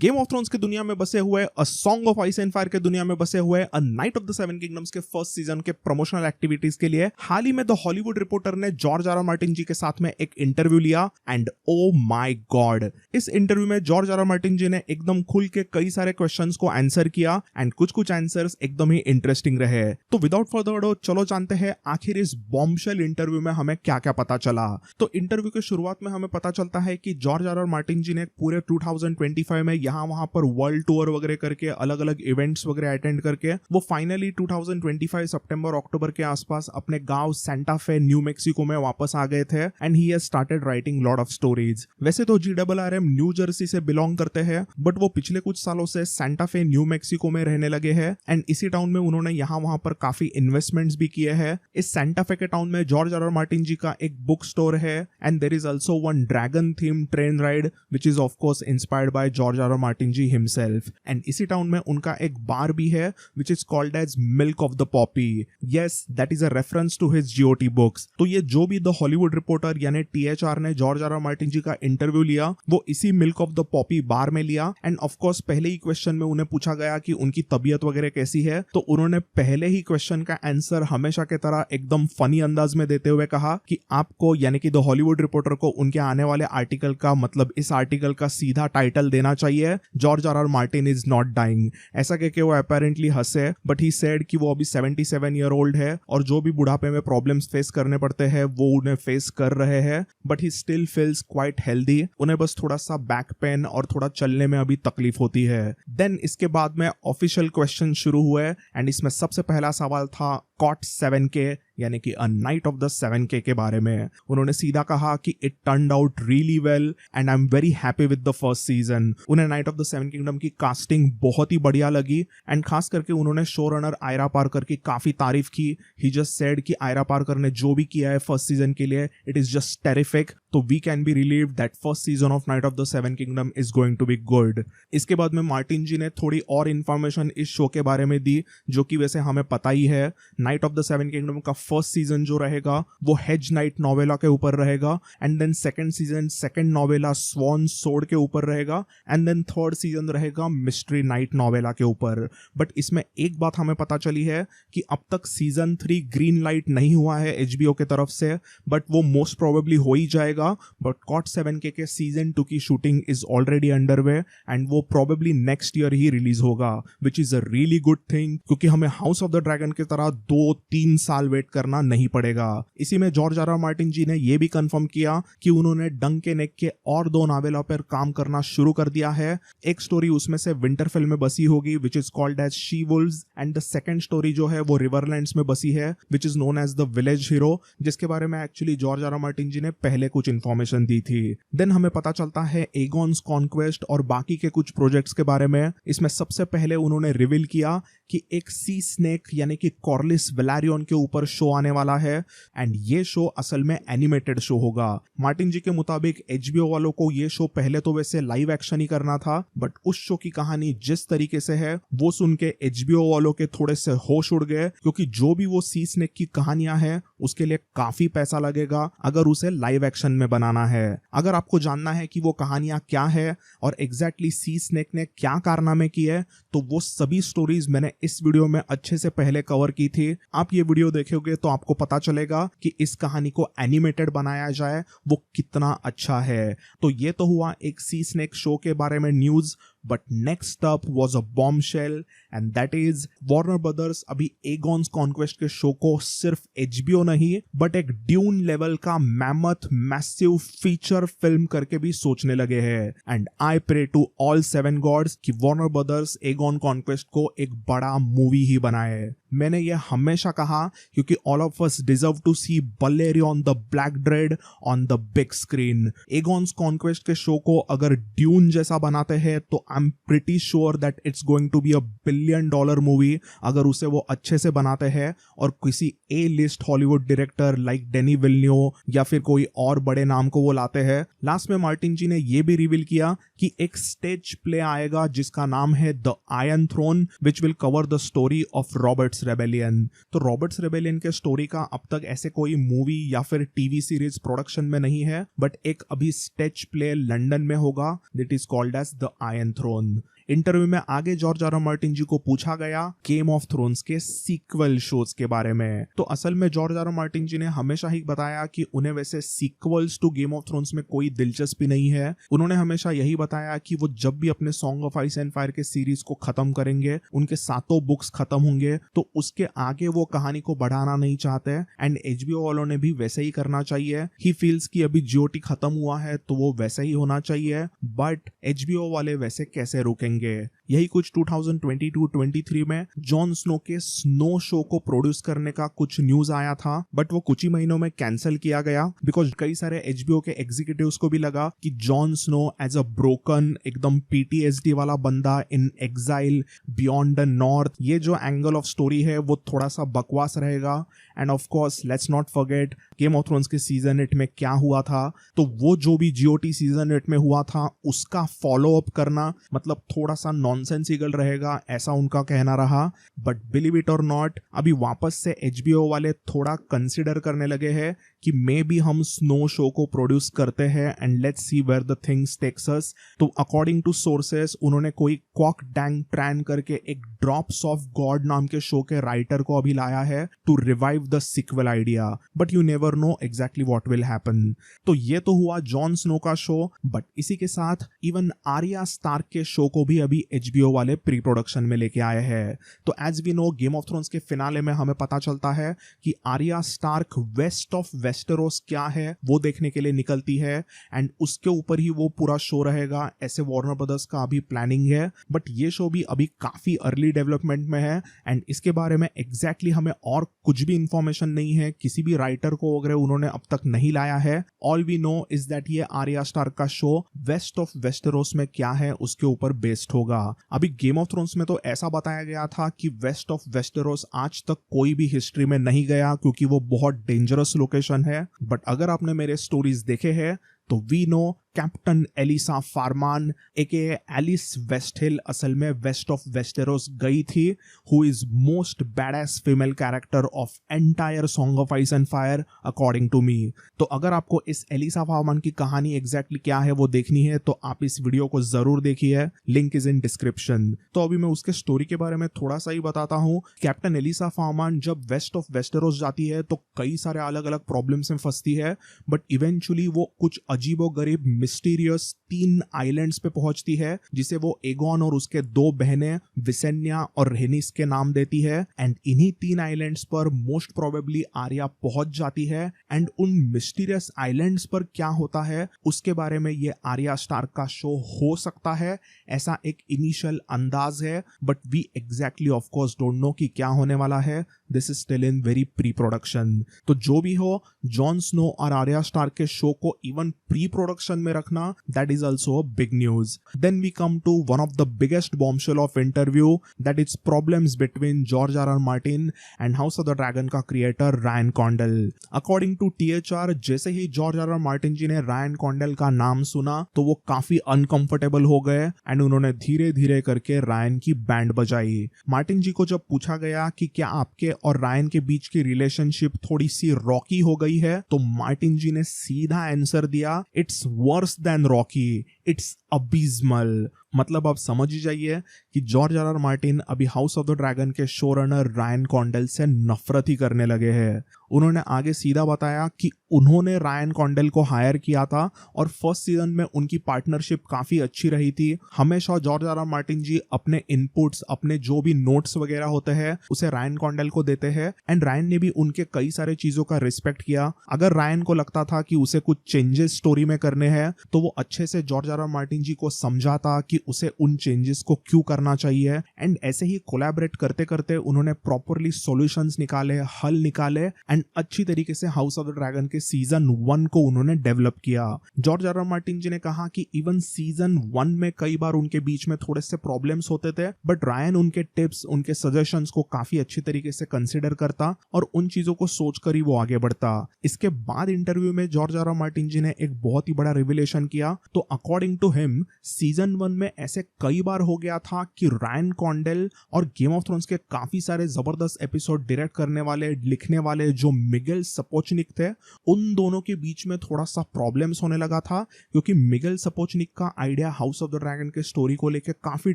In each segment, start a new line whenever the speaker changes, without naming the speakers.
Game of thrones की दुनिया में बसे हुए, a song of Ice and fire के दुनिया में बसे हुए, a night of the seven kingdoms के फर्स्ट सीजन के प्रमोशनल एक्टिविटीज के लिए हाल ही में द हॉलीवुड रिपोर्टर ने George R R Martin ji के साथ में एक इंटरव्यू लिया एंड ओ माय गॉड, इस इंटरव्यू में George R R Martin ji ने एकदम खुल के कई सारे क्वेश्चंस को आंसर किया एंड कुछ आंसर्स एकदम ही इंटरेस्टिंग रहे। तो विदाउट फर्दर अडो चलो जानते हैं आखिर इस बॉम्बशेल इंटरव्यू में हमें क्या क्या पता चला। तो इंटरव्यू के शुरुआत में हमें पता चलता है कि George R R Martin ji ने पूरे 2025 में यहाँ वहां पर वर्ल्ड टूर वगैरह करके अलग अलग इवेंट्स वगैरह अटेंड करके वो फाइनली 2025 सितंबर अक्टूबर के आसपास अपने गांव सेंटा फे न्यू मैक्सिको में वापस आ गए थे and he has started writing lot of stories. वैसे तो GRRM न्यू जर्सी से बिलोंग करते हैं बट वो पिछले कुछ सालों से सेंटा फे न्यू मैक्सिको में रहने लगे हैं एंड इसी टाउन में उन्होंने यहाँ वहां पर काफी इन्वेस्टमेंट्स भी किए हैं। इस सेंटा फे के टाउन में George R R Martin ji का एक बुक स्टोर है and there is also one dragon theme train ride which is of course inspired by George R R Martin ji himself and इसी टाउन में उनका एक बार भी है which is called as milk of the poppy. Yes, that is a reference to his GOT books. तो ये जो भी द हॉलीवुड रिपोर्टर यानी THR ने George R R Martin ji का इंटरव्यू लिया वो इसी मिल्क ऑफ द पॉपी बार में लिया एंड ऑफ कोर्स पहले ही क्वेश्चन में उन्हें पूछा गया कि उनकी तबीयत वगैरह कैसी है, तो उन्होंने पहले ही क्वेश्चन का आंसर हमेशा की तरह एकदम फनी अंदाज में देते हुए कहा कि आपको यानी कि द हॉलीवुड रिपोर्टर को उनके आने वाले आर्टिकल का मतलब इस आर्टिकल का सीधा टाइटल देना चाहिए, George R R Martin is not dying. ऐसा कह के वो अपेरेंटली हंसे बट ही सेड कि वो अभी 77 ईयर ओल्ड है और जो भी बुढ़ापे में प्रॉब्लम्स फेस करने पड़ते हैं वो उन्हें फेस कर रहे हैं but he still feels quite healthy. उन्हें बस थोड़ा सा बैक पेन और थोड़ा चलने में अभी तकलीफ होती है। देन इसके बाद में ऑफिशियल क्वेश्चन शुरू हुए एंड इसमें सबसे पहला सवाल था कॉट 7K यानी कि a night of the 7K के बारे में। उन्होंने सीधा कहा कि it turned out really well and I am very happy with the first season. उन्हें Knight of the Seven Kingdoms की कास्टिंग बहुत ही बढ़िया लगी एंड खास करके उन्होंने शो रनर आयरा पार्कर की काफी तारीफ की। ही जस्ट सेड कि आयरा पार्कर ने जो भी किया है फर्स्ट सीजन के लिए इट इज जस्ट टेरिफिक, तो we can be relieved that first season of Knight of the Seven Kingdoms is going to be good. इसके बाद में मार्टिन जी ने थोड़ी और इन्फॉर्मेशन इस शो के बारे में दी जो कि वैसे हमें पता ही है। Knight of the Seven Kingdoms का फर्स्ट सीजन जो रहेगा वो हेज नाइट नोवेला के ऊपर रहेगा and then second season second novella Sworn Sword के ऊपर रहेगा एंड देन थर्ड सीजन रहेगा मिस्ट्री नाइट नोवेला के ऊपर। बट इसमें एक बात हमें पता चली है कि अब तक सीजन 3 ग्रीन लाइट नहीं हुआ है HBO के तरफ से बट वो मोस्ट प्रोबेबली हो ही जाएगा। बट कॉट 7K के सीजन 2 की shooting is already underway and वो प्रोबेबली नेक्स्ट ईयर ही रिलीज होगा which is a really good thing क्योंकि हमें हाउस ऑफ द ड्रैगन की तरह 2-3 साल वेट करना नहीं पड़ेगा। इसी में George R R Martin ji ने यह भी कंफर्म किया कि उन्होंने डंक के नेक के और 2 नॉवेला पर काम करना शुरू कर दिया है। एक स्टोरी उसमें से विंटरफेल में बसी होगी which is called as she wolves and the second story जो है वो रिवरलैंड्स में बसी है which is known as the village hero, जिसके बारे में actually George R R Martin ji ने पहले कुछ इन्फॉर्मेशन दी थी। देन हमें पता चलता है एगॉन्स कॉन्क्वेस्ट और बाकी के कुछ प्रोजेक्ट्स के बारे में। इसमें सबसे पहले उन्होंने रिवील किया कि एक सी स्नेक यानी कि कॉर्लिस वेलारियन के ऊपर शो आने वाला है एंड ये शो असल में एनिमेटेड शो होगा। मार्टिन जी के मुताबिक HBO वालों को ये शो पहले तो वैसे लाइव एक्शन ही करना था बट उस शो की कहानी जिस तरीके से है वो सुन के HBO वालों के थोड़े से होश उड़ गए क्योंकि जो भी वो सी स्नेक की कहानियां हैं उसके लिए काफी पैसा लगेगा अगर उसे लाइव एक्शन में बनाना है। अगर आपको जानना है कि वो कहानियां क्या है और एग्जैक्टली सी स्नेक ने क्या कारनामे किए तो वो सभी स्टोरीज मैंने इस वीडियो में अच्छे से पहले कवर की थी। आप ये वीडियो देखोगे तो आपको पता चलेगा कि इस कहानी को एनिमेटेड बनाया जाए वो कितना अच्छा है। तो ये तो हुआ एक सी स्नेक शो के बारे में news. But next up was a bombshell and that is Warner brothers अभी एगॉन्स कॉन्क्वेस्ट के शो को सिर्फ HBO नहीं बट एक ड्यून लेवल का मैमथ मैसिव फीचर फिल्म करके भी सोचने लगे हैं and I pray to all 7 gods कि वार्नर ब्रदर्स एगॉन कॉन्क्वेस्ट को एक बड़ा मूवी ही बनाए। मैंने ये हमेशा कहा क्योंकि all of us deserve to see Balerion the Black Dread on the big screen. Aegon's conquest के शो को अगर ड्यून जैसा बनाते हैं तो I am pretty sure that it's going to be a $1 billion movie अगर उसे वो अच्छे से बनाते हैं और किसी A-लिस्ट Hollywood director like Denis Villeneuve या फिर कोई और बड़े नाम को वो लाते हैं। लास्ट में मार्टिन जी ने ये भी रिवील किया कि एक स्टेज प्ले आएगा जिसका नाम है the Iron Throne which will cover the story of Robert Robert's Rebellion. तो रॉबर्ट्स रेबेलियन के स्टोरी का अब तक ऐसे कोई मूवी या फिर टीवी सीरीज प्रोडक्शन में नहीं है, बट एक अभी स्टेज प्ले लंदन में होगा that is called as the Iron Throne. Interview में आगे George R R Martin ji को पूछा गया गेम ऑफ थ्रोन्स के सीक्वल शोज के बारे में। तो असल में George R R Martin ji ने हमेशा ही बताया कि उन्हें वैसे sequels to Game of Thrones में कोई दिलचस्पी नहीं है। उन्होंने हमेशा यही बताया कि वो जब भी अपने song of Ice and fire के सीरीज को खत्म करेंगे, उनके सातों बुक्स खत्म होंगे, तो उसके आगे वो कहानी को बढ़ाना नहीं चाहते एंड एचबीओ वालों ने भी वैसे ही करना चाहिए। ही फील्स कि अभी जीओटी खत्म हुआ है तो वो वैसे ही होना चाहिए, बट एचबीओ वाले वैसे कैसे रुकेंगे। यही कुछ 2022-23 में जॉन स्नो के स्नो शो को प्रोड्यूस करने का कुछ न्यूज आया था, बट वो कुछ ही महीनों में कैंसिल किया गया बिकॉज कई सारे एचबीओ के एग्जीक्यूटिव्स को भी लगा कि Jon Snow as a broken एकदम पीटीएसडी वाला बंदा in exile beyond the North, ये जो एंगल ऑफ स्टोरी है वो थोड़ा सा बकवास रहेगा। End of course let's not forget game of Thrones के सीजन 8 में क्या हुआ था, तो वो जो भी जीओटी सीजन 8 में हुआ था उसका फॉलो अप करना मतलब थोड़ा सा नॉनसेंसिकल रहेगा, ऐसा उनका कहना रहा। बट बिलीव इट और नॉट, अभी वापस से एचबीओ वाले थोड़ा कंसिडर करने लगे हैं कि मे बी हम स्नो शो को प्रोड्यूस करते हैं and let's see where the things takes us. तो अकॉर्डिंग टू सोर्सेस उन्होंने कोई क्वॉक डैंग ट्रैन करके एक ड्रॉप्स ऑफ गॉड नाम के शो के राइटर को अभी लाया है to revive the sequel idea, but you never know exactly what will happen. तो ये तो हुआ जॉन स्नो का शो, बट इसी के साथ इवन आर्या स्टार्क के शो को भी अभी एचबीओ वाले प्री प्रोडक्शन में लेके आए हैं। तो as we know Game of Thrones के फिनाले में हमें पता चलता है कि Arya Stark West of Westeros क्या है वो देखने के लिए निकलती है एंड उसके ऊपर ही वो पूरा शो रहेगा, ऐसे वार्नर ब्रदर्स का अभी प्लानिंग है। बट ये शो भी अभी काफी अर्ली डेवलपमेंट में है एंड इसके बारे में एग्जैक्टली हमें और कुछ भी इंफॉर्मेशन नहीं है, किसी भी राइटर को वगैरह उन्होंने अब तक नहीं लाया है। All we know is that ये आर्या स्टार्क का शो वेस्ट ऑफ वेस्टेरोस में क्या है उसके ऊपर बेस्ड होगा। अभी गेम ऑफ थ्रोन्स में तो ऐसा बताया गया था कि वेस्ट ऑफ वेस्टेरोस आज तक कोई भी हिस्ट्री में नहीं गया क्योंकि वो बहुत डेंजरस लोकेशन है, बट अगर आपने मेरे स्टोरीज देखे हैं तो we know Captain Elissa Farman AKA Elys Westhill असल में वेस्ट ऑफ वेस्टेरोस गई थी, who is most badass female character of entire Song of Ice and Fire according to me. तो अगर आपको इस एलिसा फार्मान की कहानी एग्जैक्टली क्या है वो देखनी है तो आप इस वीडियो को जरूर देखिए, लिंक इज इन डिस्क्रिप्शन। तो अभी मैं उसके स्टोरी के बारे में थोड़ा सा ही बताता हूँ। कैप्टन एलिसा फार्मान जब वेस्ट ऑफ वेस्टेरोस जाती है तो कई सारे अलग अलग प्रॉब्लम्स में फंसती है, बट इवेंचुअली वो कुछ अजीबोगरीब मिस्टीरियस 3 आइलैंड्स पे पहुंचती है जिसे वो एगोन और उसके 2 बहनें विसेन्या और रेनिस के नाम देती है एंड इन्हीं 3 आइलैंड्स पर मोस्ट प्रोबेबली आर्या पहुंच जाती है एंड उन मिस्टीरियस आइलैंड्स पर क्या होता है उसके बारे में ये आर्या स्टार्क का शो हो सकता है, ऐसा एक इनिशियल अंदाज है, but we exactly of course don't know कि क्या होने वाला है। This is still in very pre production. तो जो भी हो, जॉन स्नो और आर्या स्टार्क के शो को इवन प्री प्रोडक्शन में रखना that is also big news. Then we come to one of the biggest bombshell of interview that is problems between George R R Martin and House of the Dragon का creator Ryan Condal. According to THR जैसे ही George R R Martin ji ने Ryan Condell का नाम सुना तो वो काफी अनकंफर्टेबल हो गए एंड उन्होंने धीरे धीरे करके रायन की बैंड बजाई। मार्टिन जी को जब पूछा गया कि क्या आपके और रायन के बीच की रिलेशनशिप थोड़ी सी रॉकी हो गई है तो मार्टिन जी ने सीधा आंसर दिया, it's worse than Rocky, it's abysmal. मतलब आप समझ ही जाइए कि जॉर्ज आर आर मार्टिन अभी हाउस ऑफ द ड्रैगन के शो रनर रायन कॉन्डेल से नफरत ही करने लगे हैं। उन्होंने आगे सीधा बताया कि उन्होंने रायन कॉन्डेल को हायर किया था और फर्स्ट सीजन में उनकी पार्टनरशिप काफी अच्छी रही थी। हमेशा जॉर्ज आर आर मार्टिन जी अपने इनपुट्स, अपने जो भी नोट्स वगैरह होते हैं उसे रायन कॉन्डेल को देते हैं एंड रायन ने भी उनके कई सारे चीजों का रिस्पेक्ट किया। अगर रायन को लगता था कि उसे कुछ चेंजेस स्टोरी में करने हैं तो वो अच्छे से George R R Martin ji को समझाता कि उसे उन चेंजेस को क्यों करना चाहिए एंड ऐसे ही कोलैबोरेट करते करते उन्होंने प्रॉपरली सॉल्यूशंस निकाले, हल निकाले एंड अच्छी तरीके से हाउस ऑफ द ड्रैगन के सीजन 1 को उन्होंने डेवलप किया। George R R Martin ji ने कहा कि इवन सीजन 1 में कई बार उनके बीच में थोड़े से प्रॉब्लम्स होते थे, बट रायन उनके टिप्स, उनके सजेशंस को काफी अच्छी तरीके से कंसिडर करता और उन चीजों को सोचकर ही वो आगे बढ़ता। इसके बाद इंटरव्यू में George R R Martin ji ने एक बहुत ही बड़ा रिविलेशन किया। तो अकॉर्डिंग टू हिम सीजन 1 में में ऐसे कई बार हो गया था कि रायन कॉन्डेल और गेम ऑफ थ्रोन्स के काफी सारे जबरदस्त एपिसोड डायरेक्ट करने वाले लिखने वाले जो मिगेल सपोचनिक थे, उन दोनों के बीच में थोड़ा सा प्रॉब्लम्स होने लगा था, क्योंकि मिगेल सपोचनिक का idea house of the Dragon के स्टोरी को लेकर काफी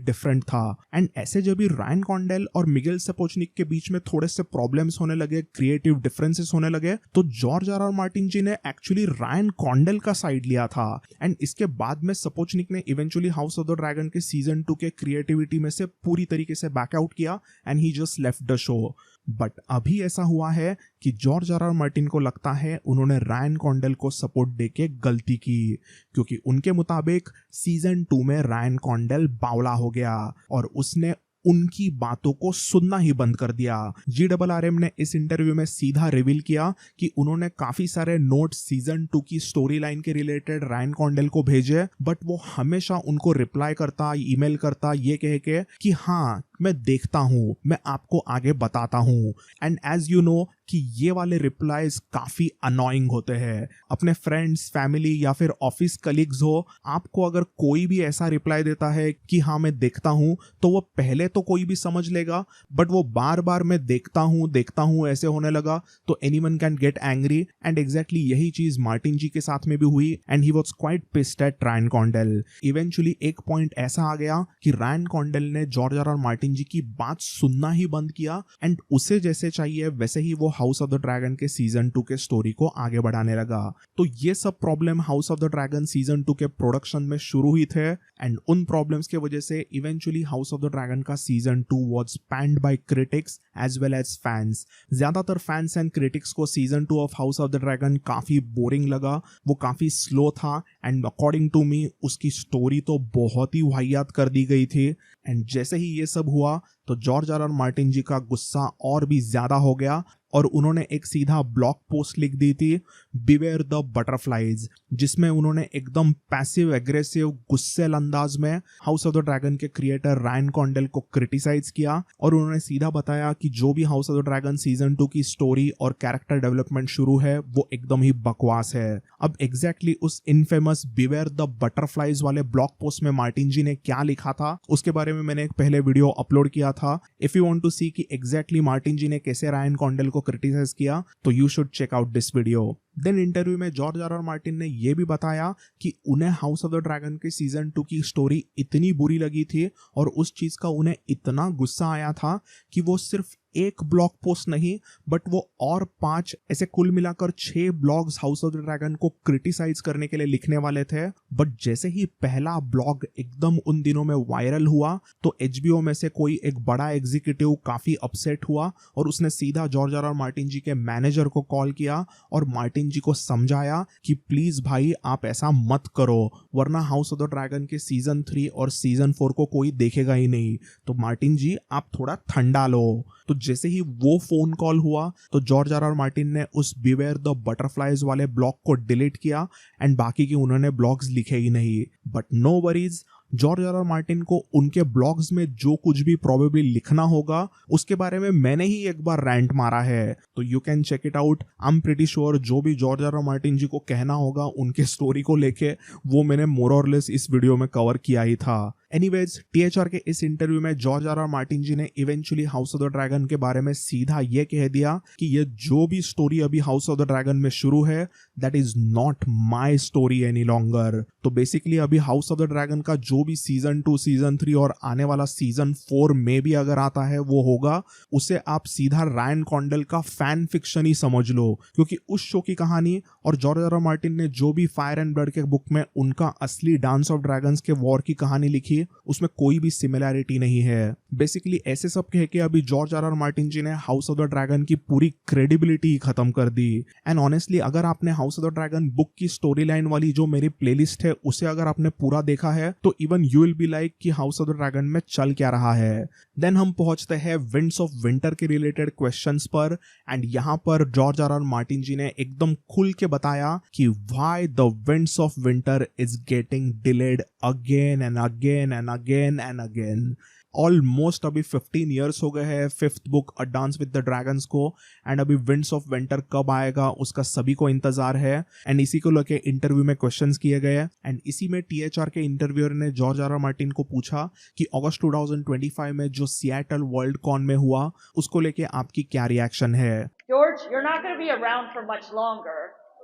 डिफरेंट था। एंड ऐसे जब भी रायन कॉन्डेल और मिगेल सपोचनिक के बीच में थोड़े से प्रॉब्लम्स होने लगे, क्रिएटिव डिफरेंसेस होने लगे, तो George R R Martin ji ने एक्चुअली रायन कॉन्डेल का साइड लिया था। एंड इसके बाद में सपोचनिक ने eventually House of the Dragon के सीजन 2 के क्रिएटिविटी में से पूरी तरीके से बैकआउट किया and he just left the show. But अभी ऐसा हुआ है कि जॉर्ज आर आर मार्टिन को लगता है उन्होंने रायन कॉन्डेल को सपोर्ट देके गलती की, क्योंकि उनके मुताबिक सीजन 2 में रायन कॉन्डेल बावला हो गया और उसने उनकी बातों को सुनना ही बंद कर दिया। GRRM ने इस इंटरव्यू में सीधा रिवील किया कि उन्होंने काफी सारे नोट्स सीजन 2 की स्टोरी लाइन के रिलेटेड रायन कॉन्डेल को भेजे, बट वो हमेशा उनको रिप्लाई करता, ईमेल करता ये कह के कि हाँ मैं देखता हूँ, मैं आपको आगे बताता हूँ। एंड एज यू नो कि ये वाले रिप्लाईज काफी अनोइंग होते हैं। अपने फ्रेंड्स, फैमिली या फिर ऑफिस कलीग्स हो, आपको अगर कोई भी ऐसा रिप्लाई देता है कि हाँ मैं देखता हूँ, तो वो पहले तो कोई भी समझ लेगा, बट वो बार बार मैं देखता हूँ ऐसे होने लगा तो anyone can get angry. And exactly यही चीज मार्टिन जी के साथ में भी हुई and he was quite pissed at Ryan Condal. Eventually एक पॉइंट ऐसा आ गया कि रायन कॉन्डेल ने George R R Martin ji की बात सुनना ही बंद किया एंड उसे जैसे चाहिए वैसे ही वो हाउस ऑफ द ड्रैगन के सीजन 2 के स्टोरी को आगे बढ़ाने लगा। तो ये सब problem house of the dragon season 2 के प्रोडक्शन में शुरू हुई थे एंड उन प्रॉब्लम्स के वजह से eventually House of the Dragon का season 2 was panned by critics as well as fans. ज्यादातर फैंस एंड क्रिटिक्स को season 2 of House of the Dragon काफी बोरिंग लगा, वो काफी स्लो था एंड अकॉर्डिंग टू मी उसकी स्टोरी तो बहुत ही वाहियात कर दी गई थी। एंड जैसे ही ये सब हुआ तो George R R Martin ji का गुस्सा और भी ज्यादा हो गया और उन्होंने एक सीधा ब्लॉग पोस्ट लिख दी थी, बिवेयर द बटरफ्लाइज, जिसमें उन्होंने एकदम पैसिव एग्रेसिव गुस्सेल अंदाज में हाउस ऑफ द ड्रैगन के क्रिएटर रायन कॉन्डेल को क्रिटिसाइज किया और उन्होंने सीधा बताया कि जो भी house of the dragon season 2 की स्टोरी और कैरेक्टर डेवलपमेंट शुरू है वो एकदम ही बकवास है। अब एग्जैक्टली उस इनफेमस बिवेयर द बटरफ्लाइज वाले ब्लॉग पोस्ट में मार्टिन जी ने क्या लिखा था उसके बारे में मैंने एक पहले वीडियो अपलोड किया था। इफ यू वांट टू सी कि एग्जैक्टली मार्टिन जी ने कैसे रायन कॉन्डेल को क्रिटिसाइज किया तो you should check out this video. Then interview में जॉर्ज आर आर मार्टिन ने यह भी बताया कि उन्हें हाउस ऑफ द ड्रैगन के सीजन 2 की स्टोरी इतनी बुरी लगी थी और उस चीज का उन्हें इतना गुस्सा आया था कि वो सिर्फ एक ब्लॉग पोस्ट नहीं बट वो और 5 ऐसे कुल मिलाकर 6 blogs house of the dragon को क्रिटिसाइज करने के लिए लिखने वाले थे। बट जैसे ही पहला ब्लॉग एकदम उन दिनों में वायरल हुआ तो HBO में से कोई एक बड़ा एग्जीक्यूटिव काफी अपसेट हुआ और उसने सीधा George R R Martin ji के मैनेजर को कॉल किया और मार्टिन जी को समझाया कि प्लीज भाई आप ऐसा मत करो वरना हाउस ऑफ द ड्रैगन के सीजन 3 और सीजन 4 को कोई देखेगा ही नहीं, तो मार्टिन जी आप थोड़ा ठंडा लो। तो जैसे ही वो फोन कॉल हुआ तो जॉर्ज आर आर मार्टिन ने उस बिवेयर द बटरफ्लाइज वाले ब्लॉग को डिलीट किया एंड बाकी के उन्होंने ब्लॉग्स लिखे ही नहीं। But no worries, George R R Martin को उनके ब्लॉग्स में जो कुछ भी प्रोबेबली लिखना होगा उसके बारे में मैंने ही एक बार रैंट मारा है, तो you can check it out. I am pretty sure जो भी George R R Martin ji को कहना होगा उनके स्टोरी को लेके वो मैंने मोर और लेस इस वीडियो में कवर किया ही था। एनीवेज, THR के इस इंटरव्यू में George R R Martin ji ने eventually House of the Dragon के बारे में सीधा ये कह दिया कि ये जो भी स्टोरी अभी हाउस ऑफ द ड्रैगन में शुरू है that is not my story any longer. तो बेसिकली अभी हाउस ऑफ द ड्रैगन का जो भी सीजन 2, सीजन 3 और आने वाला सीजन 4 में भी अगर आता है वो होगा, उसे आप सीधा रायन कॉन्डेल का फैन फिक्शन ही समझ लो, क्योंकि उस शो की कहानी और जॉर्ज आर आर मार्टिन ने जो भी फायर एंड ब्लड के बुक में उनका असली डांस ऑफ ड्रैगन्स के वॉर की कहानी लिखी उसमें कोई भी सिमिलैरिटी नहीं है। बेसिकली ऐसे सब कह के अभी George R R Martin ji ने हाउस ऑफ द ड्रैगन की पूरी क्रेडिबिलिटी खत्म कर दी। एंड ऑनेस्टली अगर आपने house of the dragon book की स्टोरी लाइन वाली जो मेरी प्लेलिस्ट है उसे अगर आपने पूरा देखा है तो even you will be like कि हाउस ऑफ द ड्रैगन में चल क्या रहा है। देन हम पहुंचते हैं विंड्स ऑफ विंटर के रिलेटेड क्वेश्चंस पर एंड यहाँ पर George R R Martin ji ने एकदम खुल के बताया कि why the winds of winter is getting delayed again and again and again and again. Almost अभी 15 ईयर्स हो गए हैं fifth book a dance with the dragons को, एंड अभी विंड्स ऑफ विंटर कब आएगा उसका सभी को इंतजार है। एंड इसी को लेके इंटरव्यू में क्वेश्चंस किए गए, एंड इसी में THR के इंटरव्यूअर ने जॉर्ज आर आर मार्टिन को पूछा कि अगस्त 2025 में जो सिएटल वर्ल्ड कॉन में हुआ उसको लेके आपकी क्या रिएक्शन है।
George, you're not going to be around for much longer.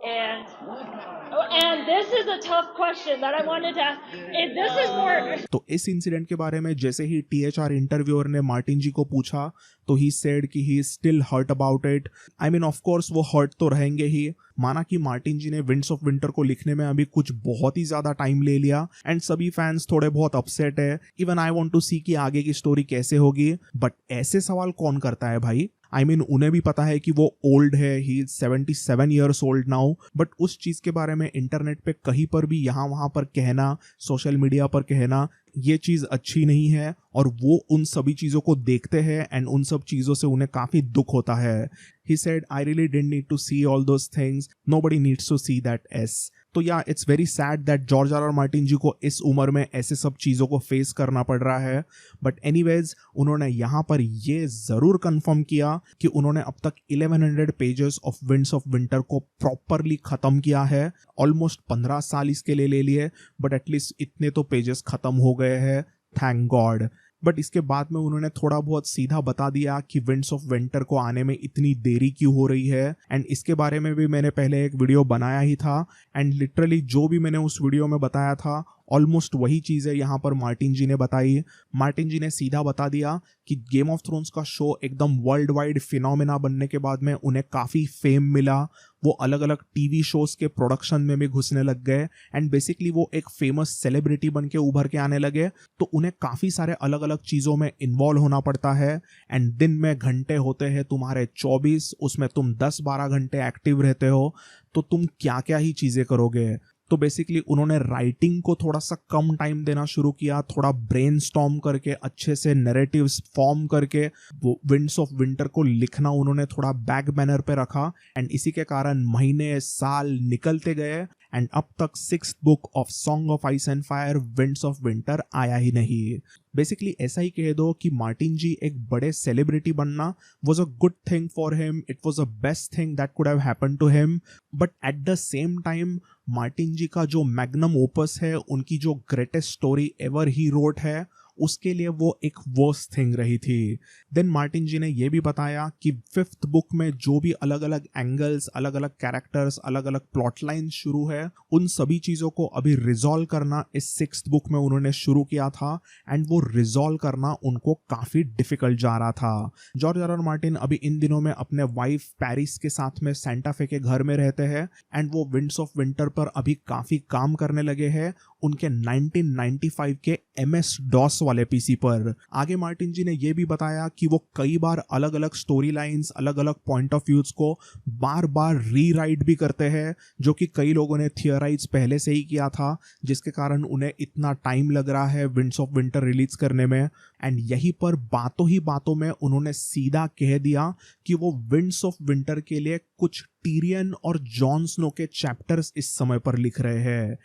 And this is a tough question that I wanted to ask. This is more.
तो इस इंसिडेंट के बारे में जैसे ही THR इंटरव्यूअर ने मार्टिन जी को पूछा तो ही सेड कि he still hurt about it. I mean of course वो हर्ट तो रहेंगे ही। माना कि मार्टिन जी ने विंड्स ऑफ विंटर को लिखने में अभी कुछ बहुत ही ज्यादा टाइम ले लिया, एंड सभी फैंस थोड़े बहुत अपसेट है। इवन आई वांट टू सी कि आगे की स्टोरी कैसे होगी, बट ऐसे सवाल कौन करता है भाई। आई मीन उन्हें भी पता है कि वो ओल्ड है, he is 77 years old now, but उस चीज के बारे में इंटरनेट पे कहीं पर भी यहाँ वहां पर कहना, सोशल मीडिया पर कहना, ये चीज अच्छी नहीं है। और वो उन सभी चीजों को देखते हैं एंड उन सब चीजों से उन्हें काफी दुख होता है। He said, I really didn't need to see all those things. Nobody needs to see that S. तो या it's very sad that George R R Martin ji को इस उम्र में ऐसे सब चीज़ों को फेस करना पड़ रहा है। बट एनीवेज उन्होंने यहाँ पर ये ज़रूर कंफर्म किया कि उन्होंने अब तक 1100 pages of winds of winter को प्रॉपरली ख़त्म किया है। ऑलमोस्ट 15 साल इसके लिए ले लिए, बट एटलीस्ट इतने तो पेजेस ख़त्म हो गए हैं, थैंक गॉड। बट इसके बाद में उन्होंने थोड़ा बहुत सीधा बता दिया कि विंड्स ऑफ विंटर को आने में इतनी देरी क्यों हो रही है, एंड इसके बारे में भी मैंने पहले एक वीडियो बनाया ही था। एंड लिटरली जो भी मैंने उस वीडियो में बताया था ऑलमोस्ट वही चीज़ है यहाँ पर मार्टिन जी ने बताई। मार्टिन जी ने सीधा बता दिया कि गेम ऑफ थ्रोन्स का शो एकदम वर्ल्ड वाइड फिनोमेना बनने के बाद में उन्हें काफ़ी फेम मिला। वो अलग अलग टीवी शोज के प्रोडक्शन में भी घुसने लग गए, एंड बेसिकली वो एक फेमस सेलिब्रिटी बन के उभर के आने लगे। तो उन्हें काफ़ी सारे अलग अलग चीज़ों में इन्वॉल्व होना पड़ता है, एंड दिन में घंटे होते हैं तुम्हारे 24, उसमें तुम 10-12 घंटे एक्टिव रहते हो, तो तुम क्या क्या ही चीज़ें करोगे। तो बेसिकली उन्होंने राइटिंग को थोड़ा सा कम टाइम देना शुरू किया, थोड़ा ब्रेनस्टॉर्म करके अच्छे से नैरेटिव्स फॉर्म करके वो विंड्स ऑफ विंटर को लिखना उन्होंने थोड़ा बैक बैनर पे रखा, एंड इसी के कारण महीने साल निकलते गए, एंड अब तक 6th book of song of Ice and fire winds of winter आया ही नहीं। बेसिकली ऐसा ही कह दो कि मार्टिन जी एक बड़े सेलिब्रिटी बनना was a good thing for him, it was the best thing that could have happened to him, but at the same time Martin ji का जो मैग्नम ओपस है, उनकी जो greatest story ever he wrote है, उसके लिए वो एक वर्स्ट थिंग रही थी। देन मार्टिन जी ने ये भी बताया कि 5th बुक में जो भी अलग अलग एंगल्स, अलग अलग कैरेक्टर्स, अलग अलग प्लॉट लाइन शुरू है, उन सभी चीज़ों को अभी रिजॉल्व करना इस 6th बुक में उन्होंने शुरू किया था, एंड वो रिजॉल्व करना उनको काफ़ी डिफिकल्ट जा रहा था। जॉर्ज आर आर मार्टिन अभी इन दिनों में अपने वाइफ पेरिस के साथ में सेंटा फे के घर में रहते हैं, एंड वो विंड्स ऑफ विंटर पर अभी काफ़ी काम करने लगे हैं उनके 1995 के MS DOS वाले पीसी पर। आगे मार्टिन जी ने यह भी बताया कि वो कई बार अलग अलग स्टोरी लाइन्स, अलग अलग पॉइंट ऑफ व्यूज को बार बार रीराइट भी करते हैं, जो कि कई लोगों ने थियराइज पहले से ही किया था, जिसके कारण उन्हें इतना टाइम लग रहा है विंड्स ऑफ विंटर रिलीज करने में। एंड यहीं पर बातों ही बातों में उन्होंने सीधा कह दिया कि वो विंड्स ऑफ विंटर के लिए कुछ टीरियन और जॉन स्नो के चैप्टर्स इस समय पर लिख रहे हैं,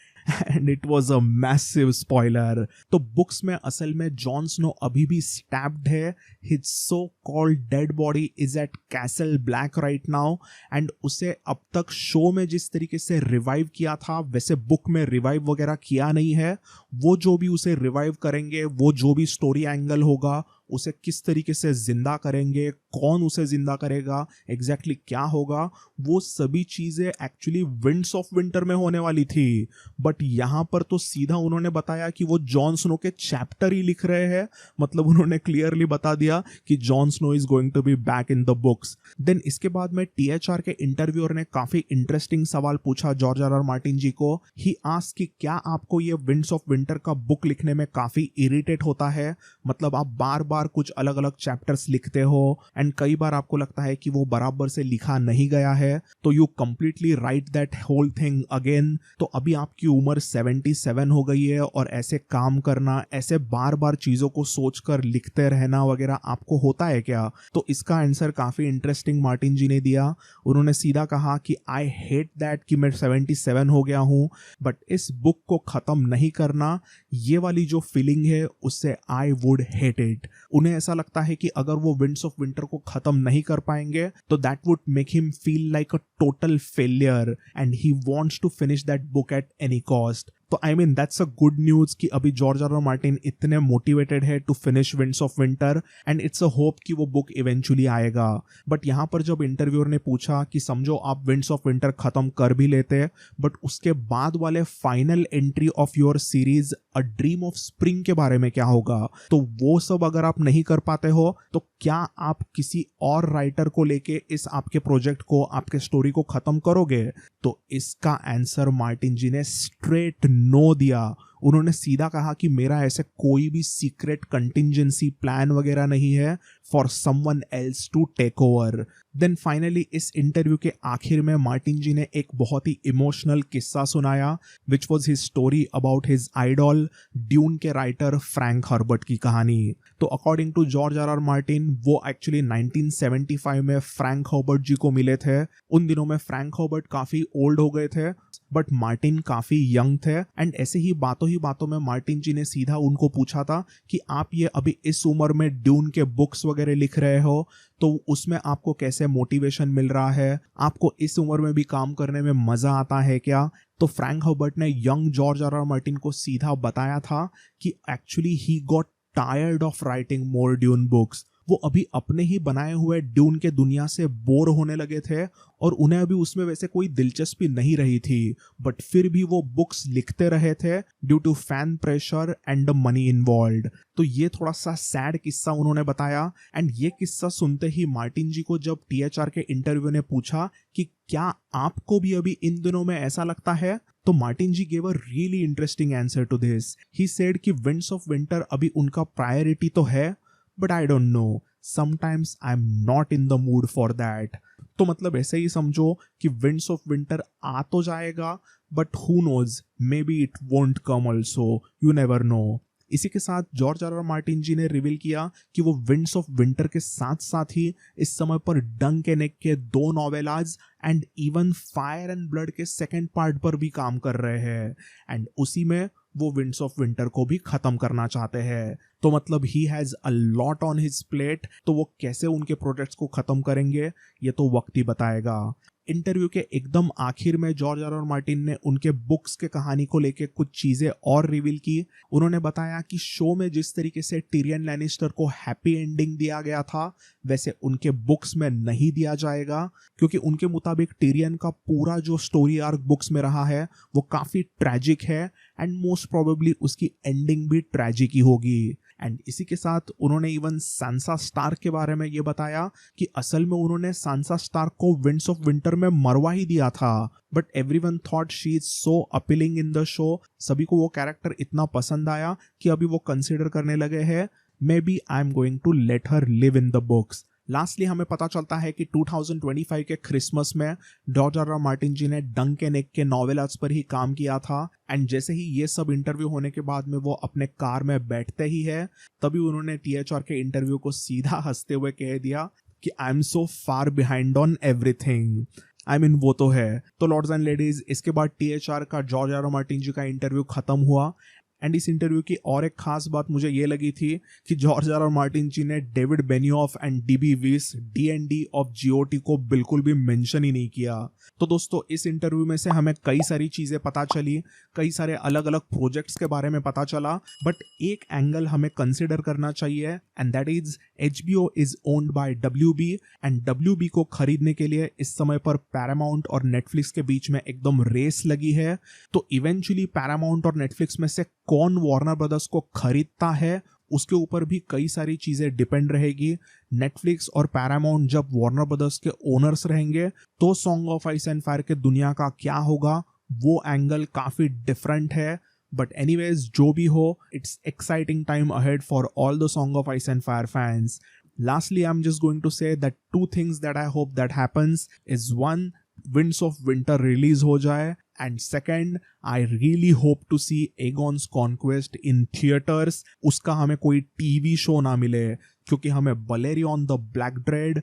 and it was a massive spoiler. तो बुक्स में असल में जॉन स्नो अभी भी स्टैब्ड है, his so called dead body is at Castle Black right now, and उसे अब तक शो में जिस तरीके से रिवाइव किया था वैसे बुक में रिवाइव वगैरह किया नहीं है। वो जो भी उसे रिवाइव करेंगे, वो जो भी स्टोरी एंगल होगा, उसे किस तरीके से जिंदा करेंगे, कौन उसे जिंदा करेगा, एग्जैक्टली क्या होगा, वो सभी चीजें एक्चुअली विंड्स ऑफ विंटर में होने वाली थी। बट यहाँ पर तो सीधा उन्होंने बताया कि वो जॉन स्नो के चैप्टर ही लिख रहे हैं, मतलब उन्होंने क्लियरली बता दिया कि Jon Snow is going to be back in the books. Then इसके बाद में THR के इंटरव्यूअर ने काफी इंटरेस्टिंग सवाल पूछा George R R Martin ji को। ही आस्क्ड कि क्या आपको ये विंड्स ऑफ विंटर का बुक लिखने में काफी इरिटेट होता है, मतलब आप बार बार कुछ अलग अलग चैप्टर्स लिखते हो एंड कई बार आपको लगता है कि वो बराबर से लिखा नहीं गया है, तो you completely write that whole thing again. तो अभी आपकी उम्र 77 हो गई है और ऐसे काम करना, ऐसे बार बार चीजों को सोचकर लिखते रहना वगैरह आपको होता है क्या? तो इसका आंसर काफी इंटरेस्टिंग मार्टिन जी ने दिया। उन्होंने सीधा कहा कि आई हेट दैट कि मैं 77 हो गया हूं, बट इस बुक को खत्म नहीं करना, ये वाली जो फीलिंग है उससे आई वुड हेट इट। उन्हें ऐसा लगता है कि अगर वो विंड्स ऑफ विंटर को खत्म नहीं कर पाएंगे तो that would make him feel like a total failure and he wants to finish that book at any cost. तो I mean that's a good news कि अभी जॉर्ज आर आर मार्टिन इतने मोटिवेटेड है to finish Winds of Winter and it's a hope कि वो book eventually आएगा। But यहाँ पर जब इंटरव्यूअर ने पूछा कि समझो आप विंड्स ऑफ विंटर खत्म कर भी लेते बट उसके बाद वाले final entry of your series a dream of spring के बारे में क्या होगा, तो वो सब अगर आप नहीं कर पाते हो तो क्या आप किसी और राइटर को लेके इस आपके प्रोजेक्ट को, आपके स्टोरी को खत्म करोगे? तो इसका आंसर मार्टिन जी ने स्ट्रेट नो दिया। उन्होंने सीधा कहा कि मेरा ऐसे कोई भी सीक्रेट कंटिंजेंसी प्लान वगैरह नहीं है for someone else to take over. Then finally इस इंटरव्यू के आखिर में मार्टिन जी ने एक बहुत ही इमोशनल किस्सा सुनाया which was his story about his idol Dune के राइटर फ्रैंक हर्बर्ट की कहानी। तो according to George R R Martin वो एक्चुअली 1975 में फ्रैंक हर्बर्ट जी को मिले थे। उन दिनों में फ्रैंक हर्बर्ट काफी ओल्ड हो गए थे बट मार्टिन काफी यंग थे एंड ऐसे ही बातों में मार्टिन जी ने सीधा उनको पूछा था कि आप ये अभी इस उम्र में ड्यून के बुक्स वगैरह लिख रहे हो तो उसमें आपको कैसे मोटिवेशन मिल रहा है, आपको इस उम्र में भी काम करने में मजा आता है क्या? तो फ्रैंक हर्बर्ट ने young George R R Martin को सीधा बताया था कि actually he got tired of writing more dune books. वो अभी अपने ही बनाए हुए ड्यून के दुनिया से बोर होने लगे थे और उन्हें अभी उसमें वैसे कोई दिलचस्पी नहीं रही थी, बट फिर भी वो बुक्स लिखते रहे थे due to fan pressure and the money involved. तो ये थोड़ा सा सैड किस्सा उन्होंने बताया एंड ये किस्सा सुनते ही मार्टिन जी को जब THR के इंटरव्यू ने पूछा कि क्या आपको भी अभी इन दिनों में ऐसा लगता है, तो Martin ji gave a really interesting answer to this. He said कि विंड्स ऑफ विंटर अभी उनका प्रायोरिटी तो है but I don't know, sometimes I am not in the mood for that. तो मतलब ऐसे ही समझो कि विंड्स ऑफ विंटर आ तो जाएगा but who knows, maybe it won't come also, you never know. इसी के साथ George R R Martin ji ने रिवील किया कि वो विंड्स ऑफ विंटर के साथ साथ ही इस समय पर डंक एंड एग के 2 novellas and even Fire and Blood के सेकेंड पार्ट पर भी काम कर रहे हैं एंड उसी में वो विंड्स ऑफ विंटर को भी खत्म करना चाहते हैं। तो मतलब he has a lot on his plate. तो वो कैसे उनके प्रोजेक्ट्स को खत्म करेंगे ये तो वक्त ही बताएगा। इंटरव्यू के एकदम आखिर में जॉर्ज आर आर मार्टिन ने उनके बुक्स के कहानी को लेके कुछ चीजें और रिवील की। उन्होंने बताया कि शो में जिस तरीके से टिरियन लैनिस्टर को हैप्पी एंडिंग दिया गया था वैसे उनके बुक्स में नहीं दिया जाएगा, क्योंकि उनके मुताबिक टिरियन का पूरा जो स्टोरी आर्क बुक्स में रहा है वो काफी ट्रैजिक है एंड मोस्ट प्रोबेबली उसकी एंडिंग भी ट्रैजिक ही होगी। एंड इसी के साथ उन्होंने इवन सांसा स्टार्क के बारे में ये बताया कि असल में उन्होंने सांसा स्टार्क को विंड्स ऑफ विंटर में मरवा ही दिया था but everyone thought she is so appealing in the show. सभी को वो कैरेक्टर इतना पसंद आया कि अभी वो कंसिडर करने लगे हैं maybe I am going to let her live in the books. Lastly हमें पता चलता है कि 2025 के क्रिसमस में George R R Martin ji ने डंक एंड एग के नॉवेल्स पर ही काम किया था एंड जैसे ही ये सब इंटरव्यू होने के बाद में वो अपने कार में बैठते ही है तभी उन्होंने THR के इंटरव्यू को सीधा हंसते हुए कह दिया कि I am so far behind on everything. I mean वो तो है। तो लॉर्ड्स एंड लेडीज इसके बाद THR का George R R Martin ji का इंटरव्यू खत्म हुआ एंड इस इंटरव्यू की और एक खास बात मुझे ये लगी थी कि George R R Martin ji ने David Benioff and DB Weiss D&D of GOT को बिल्कुल भी मेंशन ही नहीं किया। तो दोस्तों इस इंटरव्यू में से हमें कई सारी चीजें पता चली, कई सारे अलग अलग प्रोजेक्ट्स के बारे में पता चला, बट एक एंगल हमें कंसिडर करना चाहिए and that is HBO is owned by WB and WB को खरीदने के लिए इस समय पर पैरामाउंट और नेटफ्लिक्स के बीच में एकदम रेस लगी है। तो इवेंचुअली पैरामाउंट और नेटफ्लिक्स में से कौन वार्नर ब्रदर्स को खरीदता है उसके ऊपर भी कई सारी चीजें डिपेंड रहेगी। नेटफ्लिक्स और पैरामाउंट जब वार्नर ब्रदर्स के ओनर्स रहेंगे तो song of Ice and fire के दुनिया का क्या होगा वो एंगल काफी डिफरेंट है। But anyways, जो भी हो, it's exciting time ahead for all the Song of Ice and Fire fans. Lastly, I'm just going to say that 2 things that I hope that happens is 1, Winds of Winter release हो जाए, and second, I really hope to see Aegon's Conquest in theaters. उसका हमें कोई TV show ना मिले, क्योंकि हमें Balerion the Black Dread,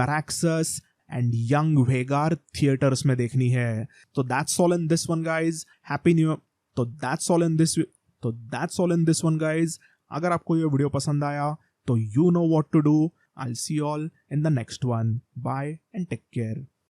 Meraxus and young Vhagar theaters में देखनी है. तो that's all in this one, guys. Happy New Year. तो that's all in this one, guys. अगर आपको ये वीडियो पसंद आया तो you know what to do. I'll see you all in the next one. Bye and take care.